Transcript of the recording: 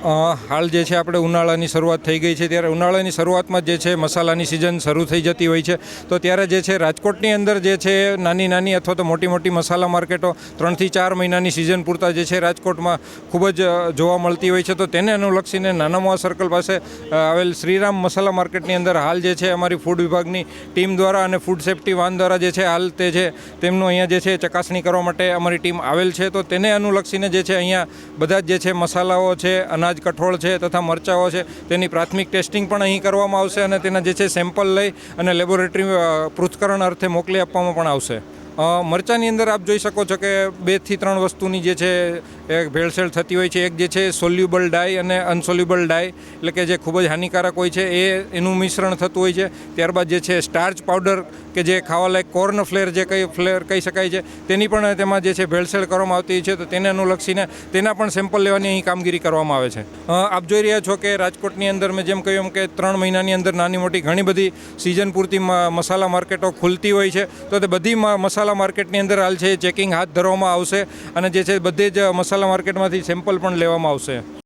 હાલ જે છે આપણે ઉનાળાની શરૂઆત થઈ ગઈ છે, ત્યારે ઉનાળાની શરૂઆતમાં જે છે મસાલાની સિઝન શરૂ થઈ જતી હોય છે. તો ત્યારે જે છે રાજકોટની અંદર જે છે નાની નાની અથવા તો મોટી મોટી મસાલા માર્કેટો 3 થી 4 મહિનાની સિઝન પૂરતા જે છે રાજકોટમાં ખૂબ જ જોવા મળતી હોય છે. તો તેને અનુલક્ષીને નાનામોવા સર્કલ પાસે આવેલ શ્રીરામ મસાલા માર્કેટની અંદર હાલ જે છે અમારી ફૂડ વિભાગની ટીમ દ્વારા અને ફૂડ સેફ્ટી વાન દ્વારા જે છે હાલ તે છે તેમનું અહીંયા જે છે ચકાસણી કરવા માટે અમારી ટીમ આવેલ છે. તો તેને અનુલક્ષીને જે છે અહીંયા બધા જ જે છે મસાલાઓ છે, અનાજ કઠોળ છે તથા મરચાઓ છે તેની પ્રાથમિક ટેસ્ટિંગ પણ અહીં કરવામાં આવશે અને તેના જે છે સેમ્પલ લઈ અને લેબોરેટરી પૃથ્થકરણ અર્થે મોકલી આપવામાં પણ આવશે. મરચાંની અંદર આપ જોઈ શકો છો કે 2 થી 3 વસ્તુની જે છે એક ભેળસેળ થતી હોય છે. એક જે છે સોલ્યુબલ ડાય અને અનસોલ્યુબલ ડાય, એટલે કે જે ખૂબ જ હાનિકારક હોય છે એનું મિશ્રણ થતું હોય છે. ત્યારબાદ જે છે સ્ટાર્ચ પાવડર કે જે ખાવાલાયક કોર્ન ફ્લેર જે ફ્લેર કહી શકાય છે તેની પણ તેમાં જે છે ભેળસેળ કરવામાં આવતી છે. તો તેને અનુલક્ષીને તેના પણ સેમ્પલ લેવાની અહીં કામગીરી કરવામાં આવે છે. આપ જોઈ રહ્યા છો કે રાજકોટની અંદર મેં જેમ કહ્યું એમ કે 3 મહિનાની અંદર નાની મોટી ઘણી બધી સિઝન પૂરતી મસાલા માર્કેટો ખુલતી હોય છે. તો તે બધી મસાલા માર્કેટની અંદર હાલ છે ચેકિંગ હાથ ધરવામાં આવશે અને જે છે બધી જ મસાલા માર્કેટમાંથી સેમ્પલ પણ લેવામાં આવશે.